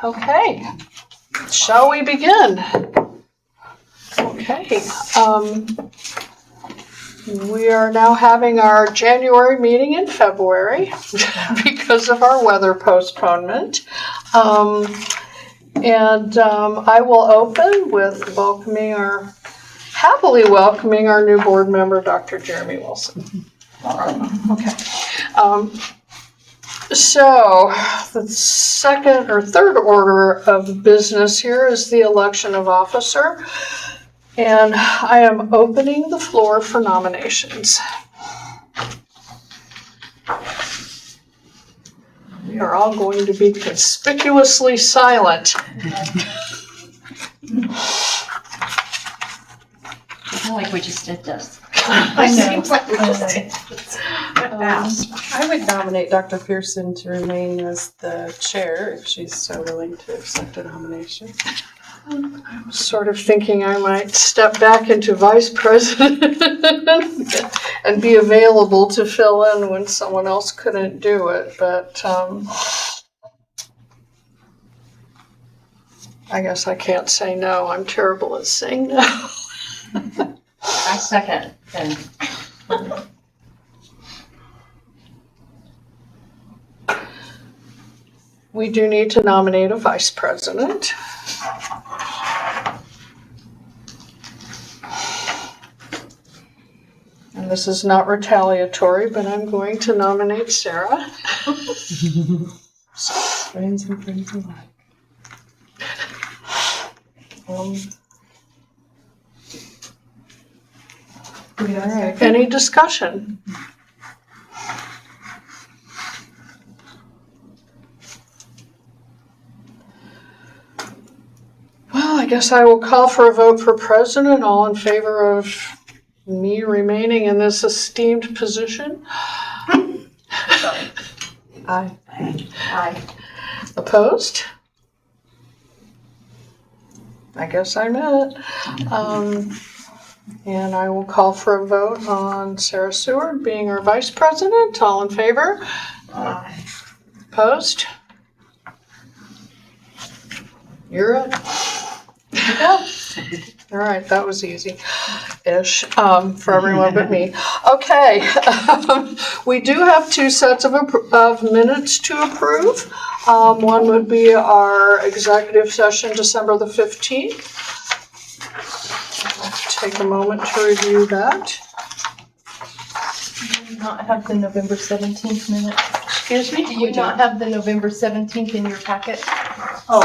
Okay, shall we begin? Okay, we are now having our January meeting in February because of our weather postponement. I will open with happily welcoming our new board member, Dr. Jeremy Wilson. Okay. So the second or third order of business here is the election of officer. And I am opening the floor for nominations. We are all going to be conspicuously silent. I feel like we just did this. I know. Seems like we just did this. I would nominate Dr. Pearson to remain as the chair if she's so willing to accept a nomination. I was sort of thinking I might step back into vice president and be available to fill in when someone else couldn't do it, but I guess I can't say no. I'm terrible at saying no. I second. And We do need to nominate a vice president. And this is not retaliatory, but I'm going to nominate Sarah. Friends and friends alike. All right. Any discussion? Well, I guess I will call for a vote for president. All in favor of me remaining in this esteemed position? Aye. Aye. Opposed? I guess I meant it. And I will call for a vote on Sarah Seward being our vice president. All in favor? Aye. Opposed? You're up. All right, that was easy-ish for everyone but me. Okay, we do have two sets of minutes to approve. One would be our executive session, December the 15th. Take a moment to review that. Do you not have the November 17th minute? Excuse me? Do you not have the November 17th in your packet? Oh,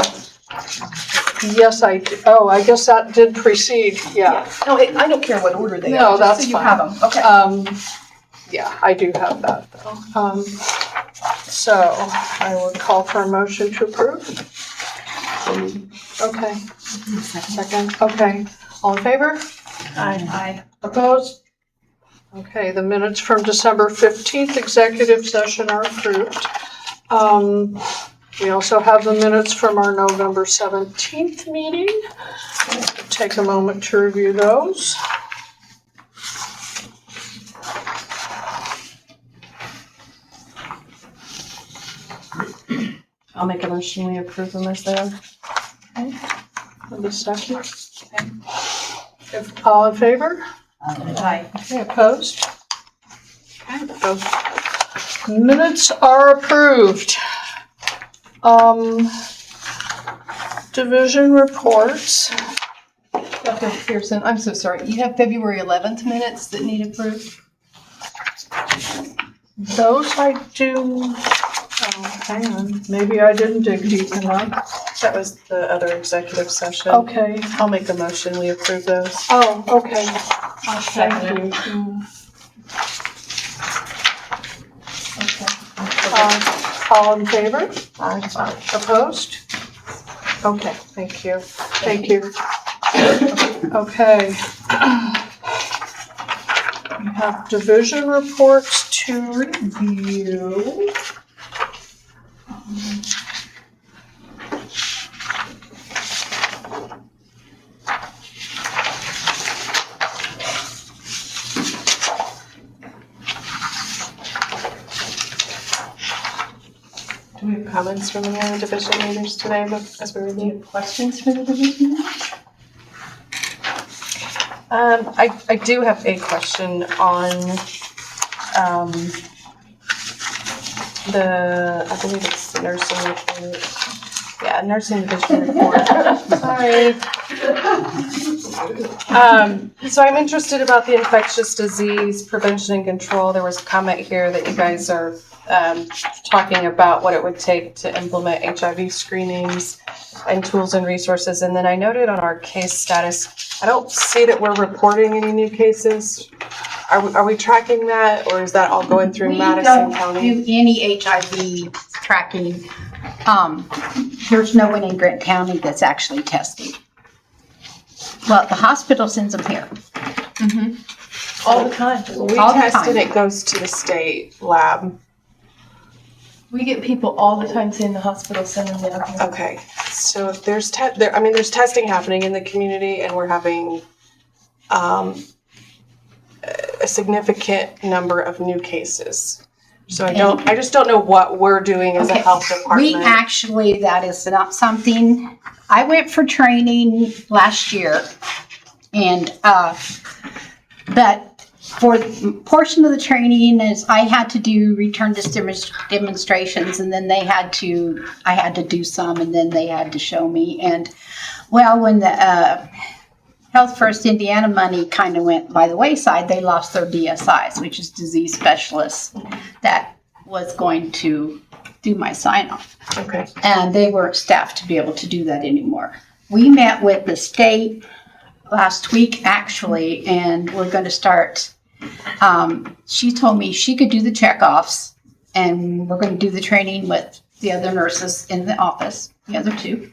yes, I do. Oh, I guess that did precede, yeah. No, I don't care what order they No, are. that's just so you fine. have them. Okay. Yeah, I do have that though. So I would call for a motion to approve. Okay. Second. Okay. All in favor? Aye. Opposed? Okay, the minutes from December 15th executive session are approved. We also have the minutes from our November 17th meeting. Take a moment to review those. I'll make a motion, we approve them as they are. And a second. Okay. If all in favor? Aye. Okay, opposed? Okay, so minutes are approved. Division reports. Dr. Pearson, I'm so sorry. You have February 11th minutes that need approved? Those I do, hang on, maybe I didn't dig deep enough. That was the other executive session. Okay, I'll make a motion, we approve those. oh, okay. Thank you. All in favor? Aye. Opposed? Okay, thank you. Thank you. Okay. We have division reports to review. Do we have comments from any other division leaders today as we Do you review? have questions for the division? I do have a question on I believe it's the nursing report. Yeah, nursing division report. Sorry. So I'm interested about the infectious disease prevention and control. There was a comment here that you guys are talking about what it would take to implement HIV screenings and tools and resources. And then I noted on our case status, I don't see that we're reporting any new cases. Are we tracking that, or is that all going through Madison County? We don't do any HIV tracking. There's no one in Grant County that's actually testing. Well, the hospital sends them here. All the time. We All the test time. and it goes to the state lab. We get people all the time saying the hospital sending me up. Okay, so if there's there's testing happening in the community, and we're having a significant number of new cases. So I just don't know what we're doing as a Okay. health department. We actually, that is not something, I went for training last year. And, but for the portion of the training is I had to do return to demonstrations, and then I had to do some, and then they had to show me. And well, when the Health First Indiana money kind of went by the wayside, they lost their DSIs, which is disease specialists, that was going to do my sign off. Okay. And they weren't staffed to be able to do that anymore. We met with the state last week, actually, and we're going to start. She told me she could do the checkoffs, and we're going to do the training with the other nurses in the office, the other two.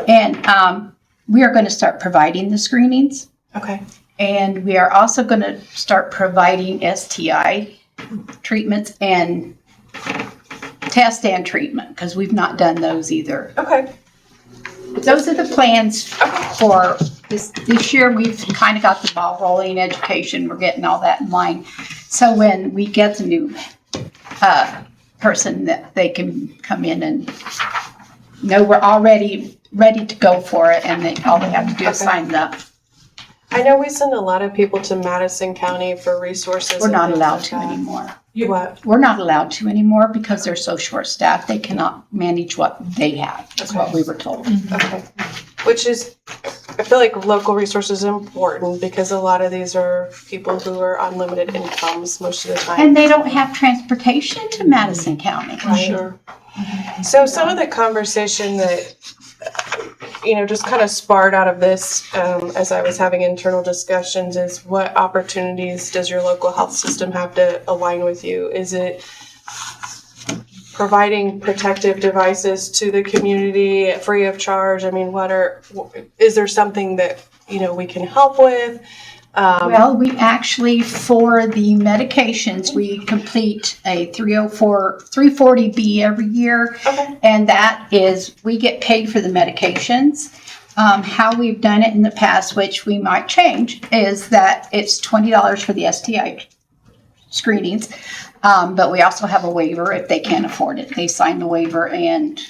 And we are going to start providing the screenings, Okay. and we are also going to start providing STI treatments and test and treatment, because we've not done those either. Okay. Those are the plans for this year. We've kind of got the ball rolling, education, we're getting all that in line. So when we get the new person, that they can come in and know we're already ready to go for it, and all they have to do is Okay. sign up. I know we send a lot of people to Madison County for resources. We're and not things allowed like to that. anymore. What? We're not allowed to anymore because they're so short-staffed, they cannot manage what they have. That's what we were told. Okay. Which is, I feel like local resources are important, because a lot of these are people who are on limited incomes most of the time. And they don't have transportation to Madison County. Sure. So some of the conversation that, just kind of sparred out of this as I was having internal discussions is, what opportunities does your local health system have to align with you? Is it providing protective devices to the community free of charge? I mean, is there something that, we can help with? Well, we actually, for the medications, we complete a 340B every year. Okay. And that is, we get paid for the medications. How we've done it in the past, which we might change, is that it's $20 for the STI screenings. But we also have a waiver if they can't afford it. They sign the waiver and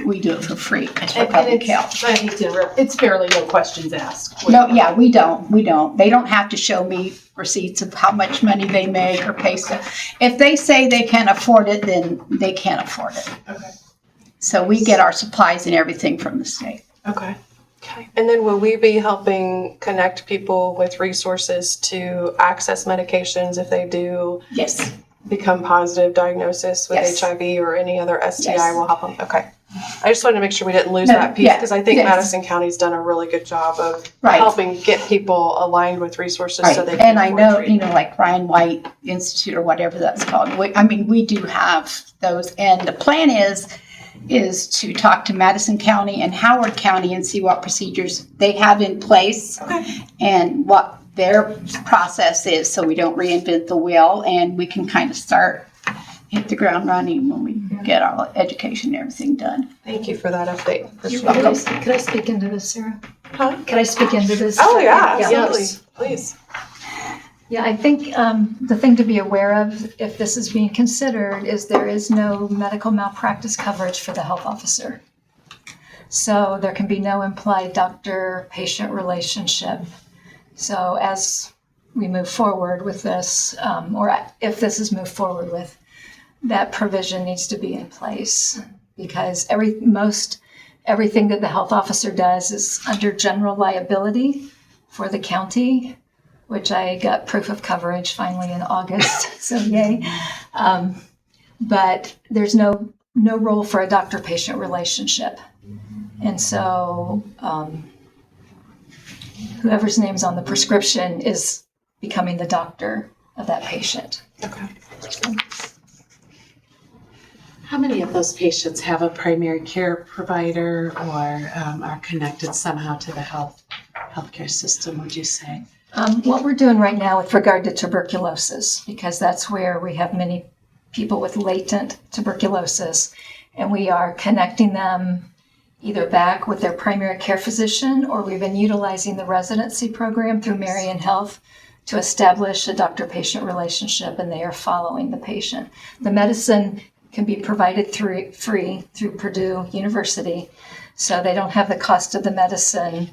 we do it for free because we're public health. I hate to interrupt, it's fairly no questions asked. No, yeah, we don't. They don't have to show me receipts of how much money they make or pay stuff. If they say they can't afford it, then they can't afford it. Okay. So we get our supplies and everything from the state. Okay. Okay. And then will we be helping connect people with resources to access medications if they do Yes. become positive diagnosis with Yes. HIV or any other STI? Yes. Will help them? Okay. I just wanted to make sure we didn't lose No, that piece, yeah, because I think yes. Madison County's done a really good job of Right. helping get people aligned with resources so they Right. can And I afford know, treatment. like Ryan White Institute or whatever that's called. We do have those. And the plan is to talk to Madison County and Howard County and see what procedures they have in place and what their process is, so we don't reinvent the wheel, and we can kind of hit the ground running when we get our education and everything done. Thank you for that update. You're Could welcome. I speak into this, Sarah? Huh? Could I speak into this? Oh, yeah, Yeah. absolutely. Please. Yeah, I think the thing to be aware of, if this is being considered, is there is no medical malpractice coverage for the health officer. So there can be no implied doctor-patient relationship. So as we move forward with this, or if this is moved forward with, that provision needs to be in place because everything that the health officer does is under general liability for the county, which I got proof of coverage finally in August, so yay. But there's no role for a doctor-patient relationship. And so whoever's name's on the prescription is becoming the doctor of that patient. Okay. How many of those patients have a primary care provider or are connected somehow to the healthcare system, would you say? What we're doing right now with regard to tuberculosis, because that's where we have many people with latent tuberculosis, and we are connecting them either back with their primary care physician, or we've been utilizing the residency program through Marion Health to establish a doctor-patient relationship, and they are following the patient. The medicine can be provided free through Purdue University, so they don't have the cost of the medicine,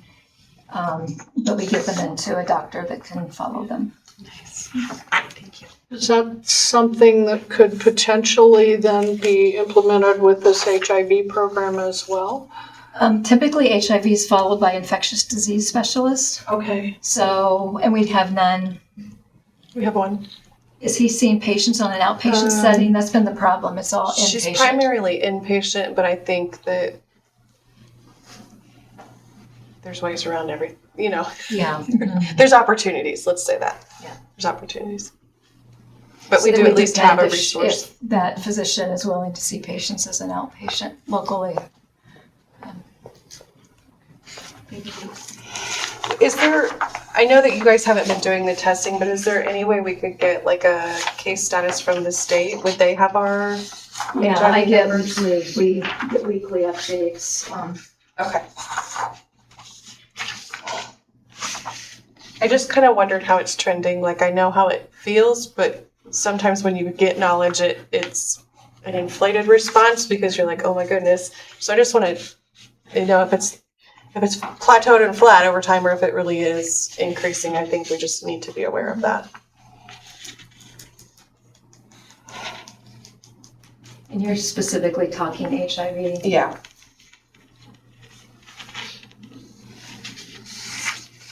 but we get them into a doctor that can follow them. Nice. Thank you. Is that something that could potentially then be implemented with this HIV program as well? Typically, HIV is followed by infectious disease specialist. Okay. So, and we'd have none. We have one. Is he seeing patients on an outpatient setting? That's been the problem. It's all inpatient. She's primarily inpatient, but I think that there's ways around Yeah. there's opportunities, let's say that. Yeah. There's opportunities. But So we that do at least have a depend resource. if that physician is willing to see patients as an outpatient locally. Is there, I know that you guys haven't been doing the testing, but is there any way we could get like a case status from the state? Would they have our Yeah, HIV I get numbers? we get weekly updates. Okay. I just kind of wondered how it's trending. Like I know how it feels, but sometimes when you get knowledge, it's an inflated response because you're like, oh my goodness. So I just want to know if it's plateaued and flat over time or if it really is increasing. I think we just need to be aware of that. And you're specifically talking HIV. Yeah.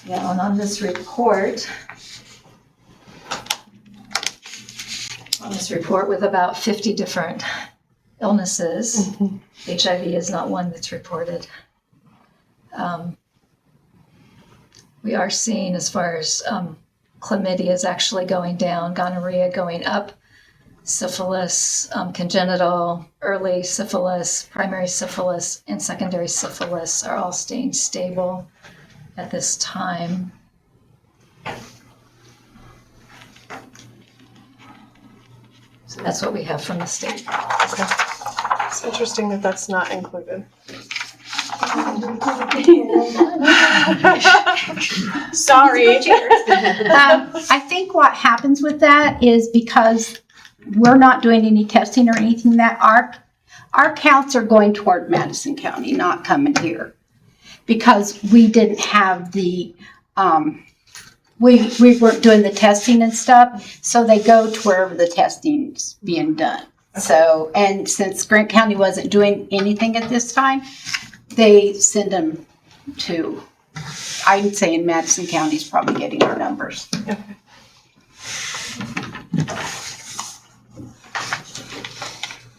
Yeah, and on this report, with about 50 different illnesses, HIV is not one that's reported. We are seeing, as far as chlamydia is actually going down, gonorrhea going up, syphilis, congenital, early syphilis, primary syphilis, and secondary syphilis are all staying stable at this time. So that's what we have from the state. Okay. It's interesting that that's not included. Sorry. I think what happens with that is because we're not doing any testing or anything, that our counts are going toward Madison County, not coming here. Because we didn't have the, we weren't doing the testing and stuff, so they go to wherever the testing's being done. So, and since Grant County wasn't doing anything at this time, they send them to, I'm saying Madison County's probably getting our numbers.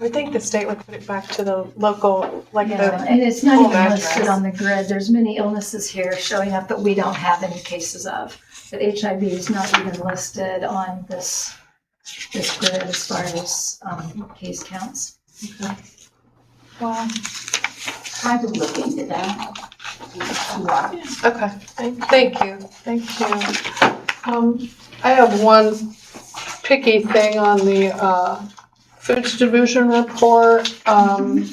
I think the state would put it back to the local, like Yeah, the, and it's not full even listed address. on the grid. There's many illnesses here showing up that we don't have any cases of. But HIV is not even listed on this grid as far as case counts. Well, I will look into that. okay, thank you. Thank you. I have one picky thing on the Foods Division report, and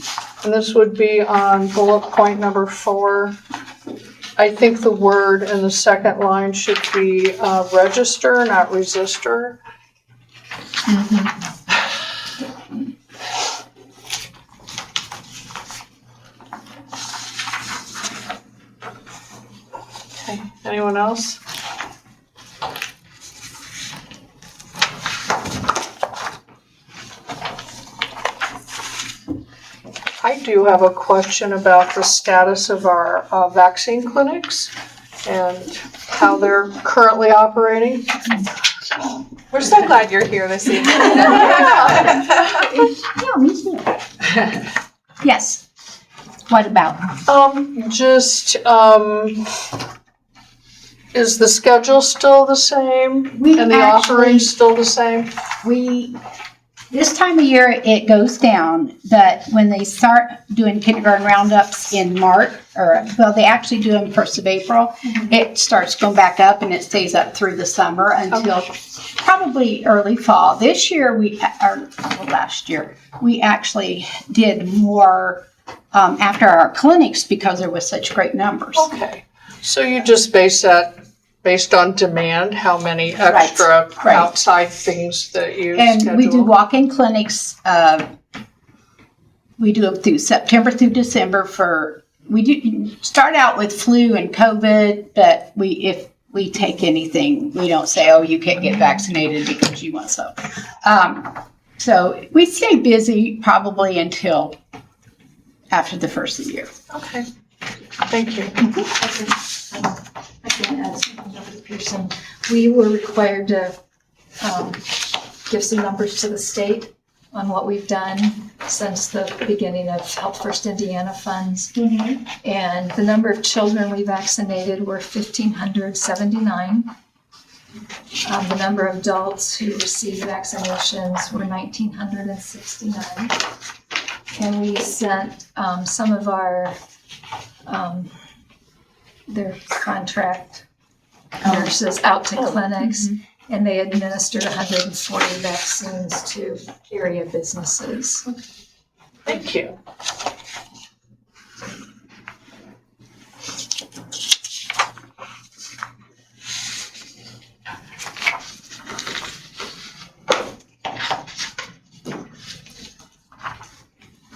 this would be on bullet point number 4. I think the word in the second line should be register, not resistor. Okay, anyone else? I do have a question about the status of our vaccine clinics and how they're currently operating. We're so glad you're here this evening. Yeah, me too. Yes. What about? Is the schedule still the same? We And the actually- offering still the same? This time of year, it goes down, but when they start doing kindergarten roundups in March, they actually do them 1st of April, it starts going back up and it stays up through the summer until probably early fall. This year, last year, we actually did more after our clinics because there was such great numbers. Okay, so you just base that based on demand, how many extra right. outside things that you And schedule? we do walk-in clinics. We do them through September through December we do start out with flu and COVID, but if we take anything, we don't say, oh, you can't get vaccinated because you want so. So we stay busy probably until after the first of the year. Okay, thank you. Again, as Dr. Pearson, we were required to give some numbers to the state on what we've done since the beginning of Health First Indiana funds. And the number of children we vaccinated were 1,579. The number of adults who received vaccinations were 1,969. And we sent some of our their contract nurses out to clinics, and they administered 140 vaccines to area businesses. Thank you.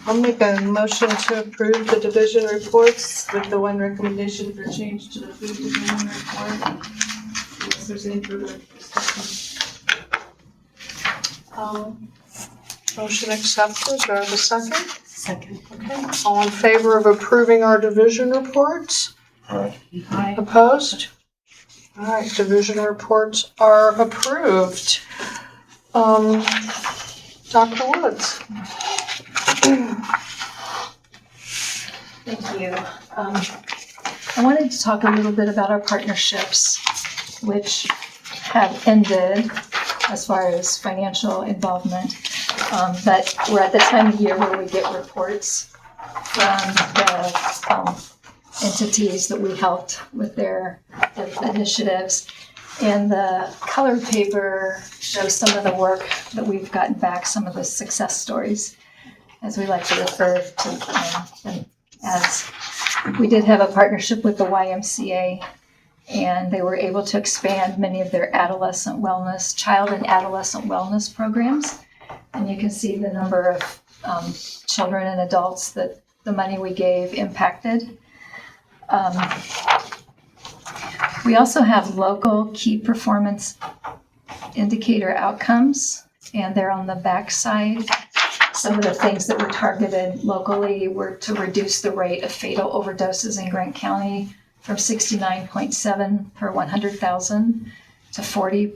I'll make a motion to approve the division reports with the one recommendation for change to the food division report. Unless there's any further discussion. Motion accepted, do I have a second? Second. Okay, all in favor of approving our division reports? Aye. Opposed? All right, division reports are approved. Dr. Woods? Thank you. I wanted to talk a little bit about our partnerships, which have ended as far as financial involvement. But we're at the time of year where we get reports from the entities that we helped with their initiatives. And the colored paper shows some of the work that we've gotten back, some of the success stories, as we like to refer to them as. We did have a partnership with the YMCA, and they were able to expand many of their adolescent wellness, child and adolescent wellness programs. And you can see the number of children and adults that the money we gave impacted. We also have local key performance indicator outcomes, and they're on the back side. Some of the things that were targeted locally were to reduce the rate of fatal overdoses in Grant County from 69.7 per 100,000 to 40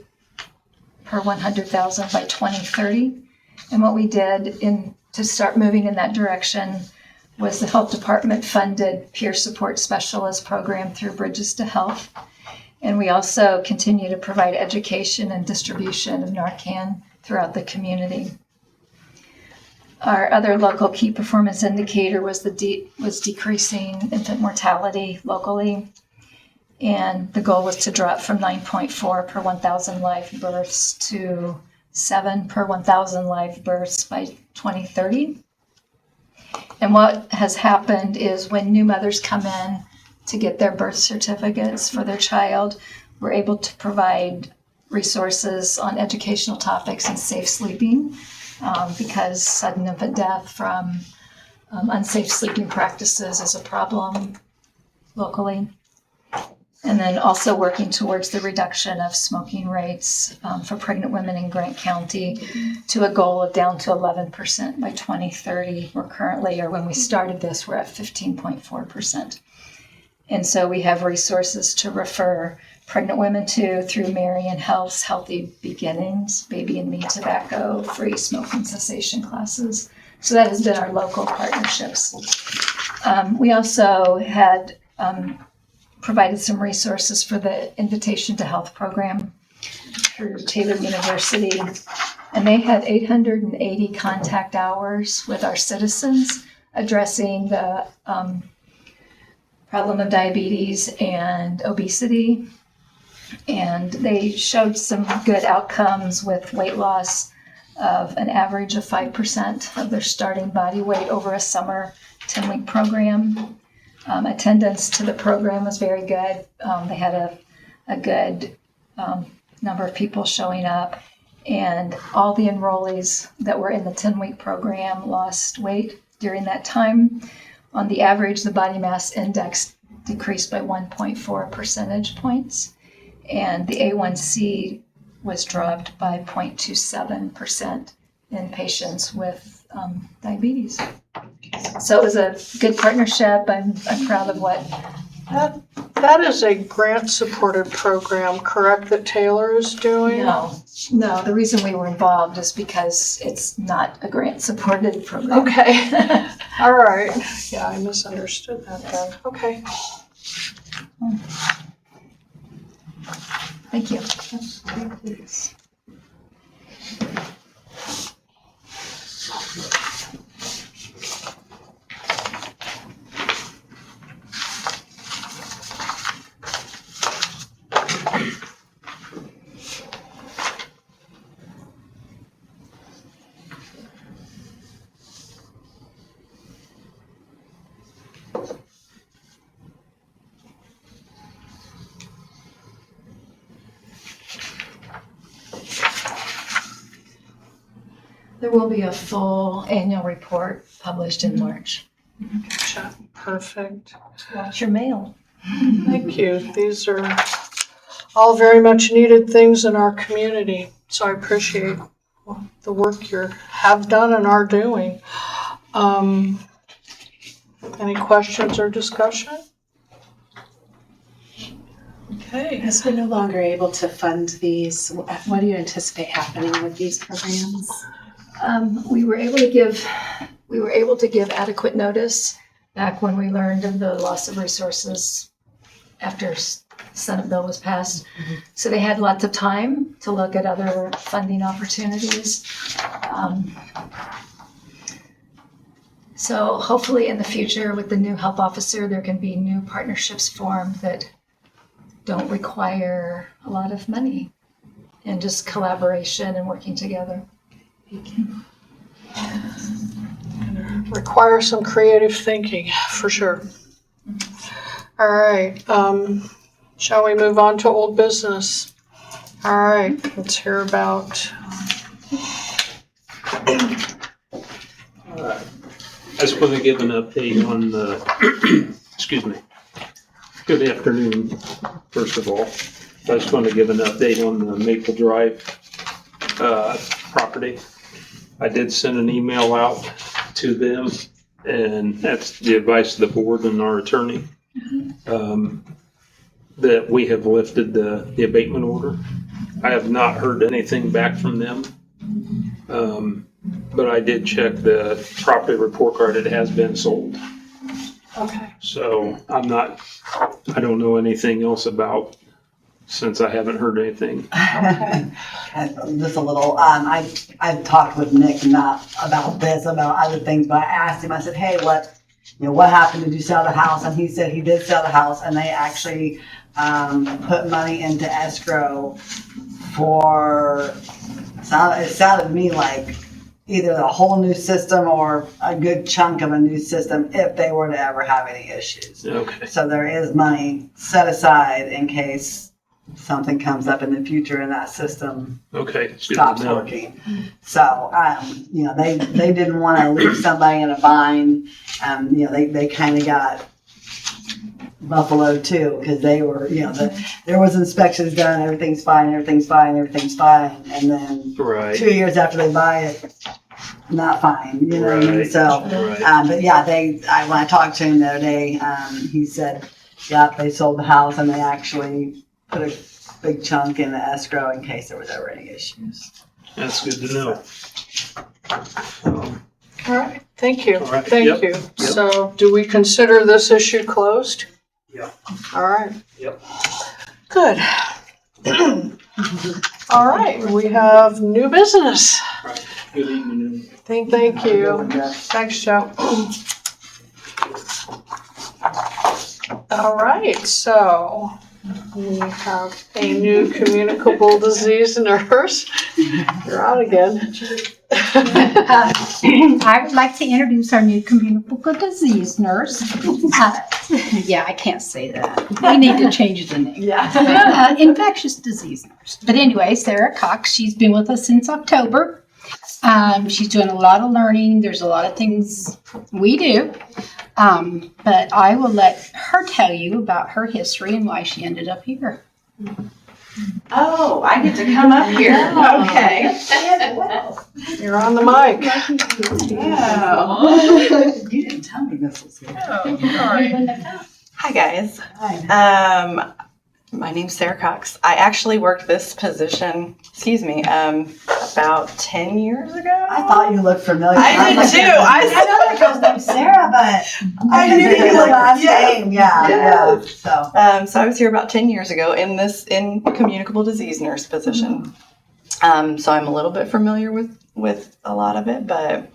per 100,000 by 2030. And what we did to start moving in that direction was the health department funded peer support specialist program through Bridges to Health. And we also continue to provide education and distribution of Narcan throughout the community. Our other local key performance indicator was decreasing infant mortality locally. And the goal was to drop from 9.4 per 1,000 live births to 7 per 1,000 live births by 2030. And what has happened is when new mothers come in to get their birth certificates for their child. We're able to provide resources on educational topics and safe sleeping because sudden infant death from unsafe sleeping practices is a problem locally. And then also working towards the reduction of smoking rates for pregnant women in Grant County to a goal of down to 11% by 2030. We're currently, or when we started this, we're at 15.4%. And so we have resources to refer pregnant women to through Marian Health's Healthy Beginnings, baby and me tobacco, free smoking cessation classes. So that has been our local partnerships. We also had provided some resources for the Invitation to Health program through Taylor University. And they had 880 contact hours with our citizens addressing the problem of diabetes and obesity. And they showed some good outcomes with weight loss of an average of 5% of their starting body weight over a summer 10-week program. Attendance to the program was very good. They had a good number of people showing up, and all the enrollees that were in the 10-week program lost weight during that time. On the average, the body mass index decreased by 1.4 percentage points, and the A1C was dropped by 0.27% in patients with diabetes. So it was a good partnership. I'm proud of what. That is a grant-supported program, correct, that Taylor is doing? No, the reason we were involved is because it's not a grant-supported program. Okay, all right. Yeah, I misunderstood that then. Okay. Thank you. There will be a full annual report published in March. Gotcha. Perfect. Watch your mail. Thank you. These are all very much needed things in our community, so I appreciate the work you have done and are doing. Any questions or discussion? Okay. As we're no longer able to fund these, what do you anticipate happening with these programs? We were able to give adequate notice back when we learned of the loss of resources after Senate bill was passed. So they had lots of time to look at other funding opportunities. So hopefully in the future with the new health officer, there can be new partnerships formed that don't require a lot of money and just collaboration and working together. Require some creative thinking, for sure. All right, shall we move on to old business? All right, let's hear about. I just want to give an update on the, excuse me. Good afternoon, first of all. I just want to give an update on the Maple Drive property. I did send an email out to them, and that's the advice of the board and our attorney, that we have lifted the abatement order. I have not heard anything back from them. But I did check the property report card. It has been sold. Okay. So I don't know anything else about, since I haven't heard anything. Just a little, I've talked with Nick about this, about other things, but I asked him, I said, hey, what happened? Did you sell the house? And he said he did sell the house, and they actually put money into escrow for, it sounded to me like either a whole new system or a good chunk of a new system if they were to ever have any issues. Okay. So there is money set aside in case something comes up in the future and that system Okay. It's good stops to know. working. So, they didn't want to leave somebody in a bind. They kind of got buffaloed too, because they were, there was inspections done, everything's fine. And then Right. 2 years after they buy it, not fine, you know what I mean? Right. So, Right. but yeah, when I talked to him the other day, he said, yeah, they sold the house and they actually put a big chunk in the escrow in case there was ever any issues. That's good to know. All right, thank you, All right, thank yep, you. yep. So do we consider this issue closed? Yeah. All right. Yep. Good. All right, we have new business. Good evening. Thank you. Thanks, Joe. All right, so we have a new communicable disease nurse. You're out again. I would like to introduce our new communicable disease nurse. Yeah, I can't say that. We need to change the name. Yeah. Infectious disease nurse. But anyway, Sarah Cox, she's been with us since October. She's doing a lot of learning. There's a lot of things we do. But I will let her tell you about her history and why she ended up here. Oh, I get to come up here. Okay. You're on the mic. Oh. You didn't tell me this was here. Hi, guys. Hi. My name's Sarah Cox. I actually worked this position, about 10 years ago. I thought you looked familiar. I did too. I know that girl's named Sarah, but I knew you the last name. Yeah. So. So I was here about 10 years ago in communicable disease nurse position. So I'm a little bit familiar with a lot of it, but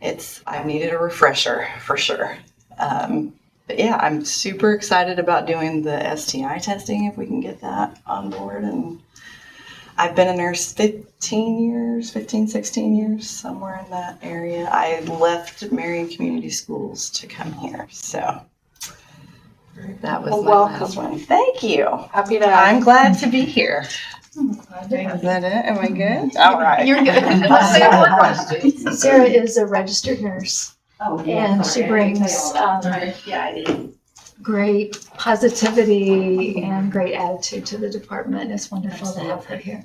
I've needed a refresher for sure. But yeah, I'm super excited about doing the STI testing if we can get that on board. And I've been a nurse 16 years, somewhere in that area. I left Marion Community Schools to come here. So that was Well, my welcome. last one. Thank you. Happy to have I'm glad to be here. Is that it? Am I good? All right. You're good. question. Sarah is a registered nurse, Oh, and she brings great positivity and great attitude to the department. It's wonderful to have her here.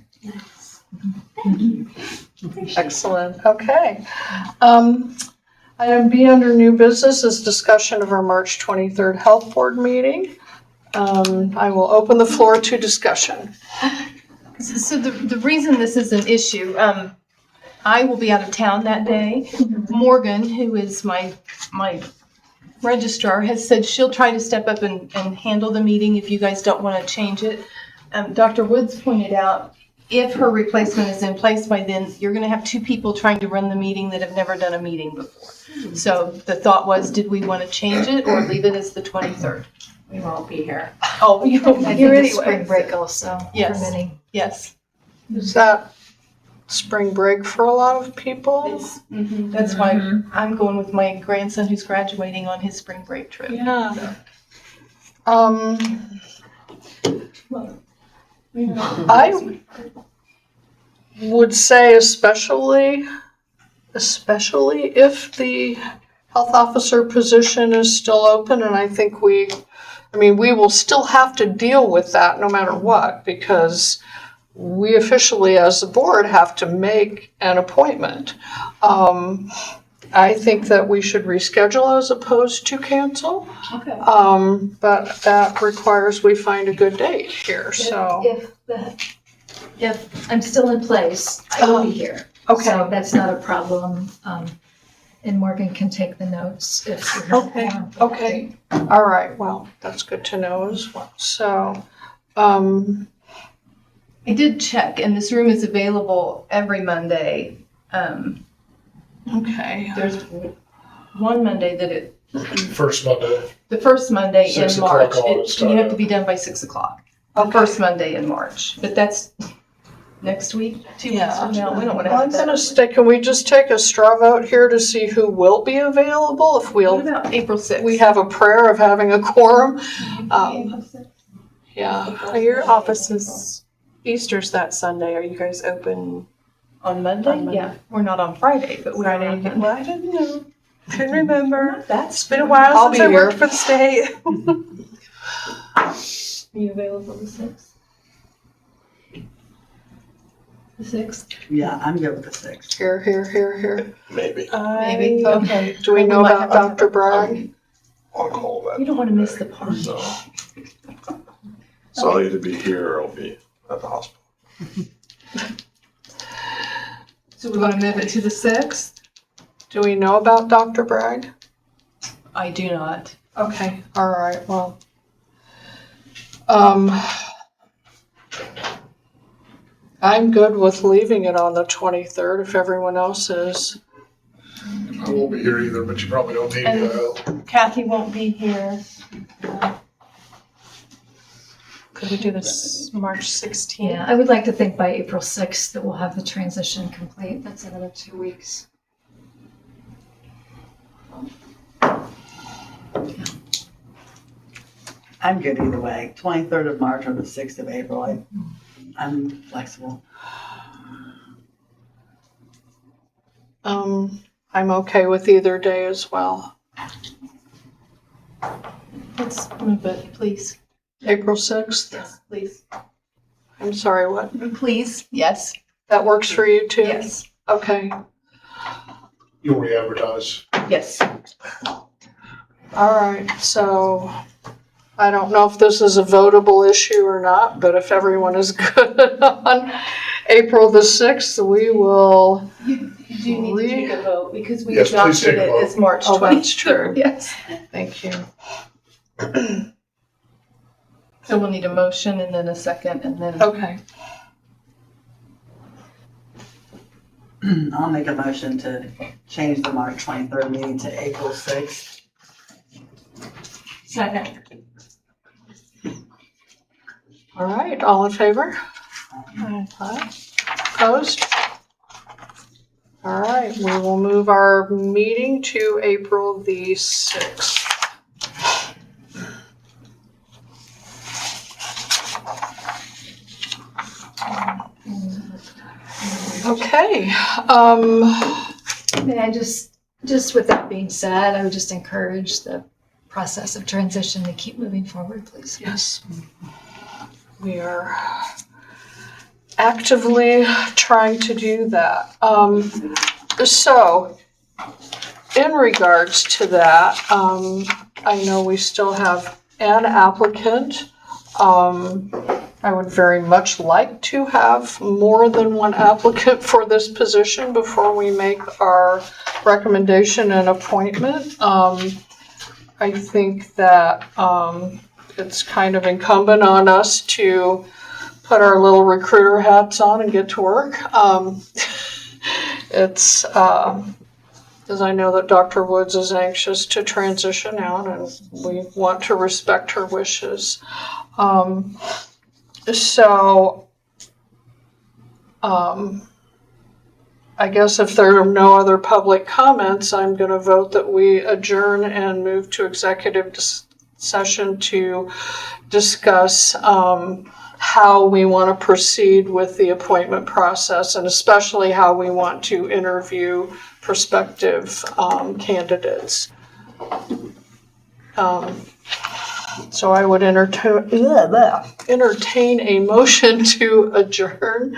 Excellent, okay. Item B under new business is discussion of our March 23rd Health Board meeting. I will open the floor to discussion. So the reason this is an issue, I will be out of town that day. Morgan, who is my registrar, has said she'll try to step up and handle the meeting if you guys don't want to change it. Dr. Woods pointed out, if her replacement is in place by then, you're going to have two people trying to run the meeting that have never done a meeting before. So the thought was, did we want to change it or leave it as the 23rd? We won't be here. Oh, you won't I be here think it's spring anyway. break also for Yes. many. Yes. Is that spring break for a lot of people? That's why I'm going with my grandson who's graduating on his spring break trip. Yeah. I would say especially if the health officer position is still open, and I think we will still have to deal with that no matter what, because we officially as the board have to make an appointment. I think that we should reschedule as opposed to cancel. Okay. But that requires we find a good date here, so. If I'm still in place, I will be here. Okay. So that's not a problem. And Morgan can take the notes if you have Okay, more. okay. All right, well, that's good to know as well. So, I did check, and this room is available every Monday. okay. There's one Monday that First Monday. the first Monday in 6 o'clock March, on, you have to be done by 6 o'clock. The first Monday in March, but that's next week, 2 weeks Yeah. from now. We don't want to Well, I'm have that. gonna stay, can we just take a straw vote here to see who will be available? If What we'll, about April 6th? we have a prayer of having a quorum. Yeah, Your office is, Easter's that Sunday. Are you guys open On Monday? On Monday. Yeah, we're not on Friday, but we're Friday? on Monday. Well, I didn't know. Couldn't remember. That's It's been a while I'll since be I worked here. for the state. Are you available the 6th? The 6th? Yeah, I'm good with the 6th. Here. Maybe. Maybe. Okay, do we We know might about have to- Dr. Bragg? On call that. You don't want to miss the party. So I'll either be here or I'll be at the hospital. So we want to move it to the 6th? Do we know about Dr. Bragg? I do not. Okay, all right, well. I'm good with leaving it on the 23rd if everyone else is. I won't be here either, but you probably don't need me. Kathy won't be here. Could we do this March 16th? Yeah, I would like to think by April 6th that we'll have the transition complete. That's another 2 weeks. I'm good either way. 23rd of March or the 6th of April. I'm flexible. I'm okay with either day as well. Let's move it, please. April 6th? Yes, please. I'm sorry, what? Please, yes. That works for you too? Yes. Okay, You'll re-advertise. Yes. all right, so I don't know if this is a votable issue or not, but if everyone is good on April the 6th, we will, You do need to take a vote because we Yes, please adopted take a it vote. as March 20th. Oh, that's true. Yes. thank you. So we'll need a motion and then a second and then. Okay, I'll make a motion to change the March 23rd meeting to April 6th. Second. all right, all in favor? Opposed? All right, we will move our meeting to April the 6th. Okay, May I just with that being said, I would just encourage the process of transition to keep moving forward, please. yes. We are actively trying to do that. So, in regards to that, I know we still have an applicant. I would very much like to have more than one applicant for this position before we make our recommendation and appointment. I think that it's kind of incumbent on us to put our little recruiter hats on and get to work. It's because I know that Dr. Woods is anxious to transition out and we want to respect her wishes. I guess if there are no other public comments, I'm going to vote that we adjourn and move to executive session to discuss how we want to proceed with the appointment process and especially how we want to interview prospective candidates. So I would entertain a motion to adjourn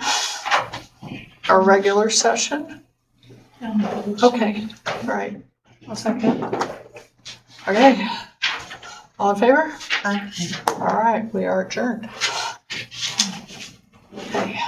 our regular session. Okay, all right. I'll second. Okay. All in favor? Aye. All right, we are adjourned. Okay.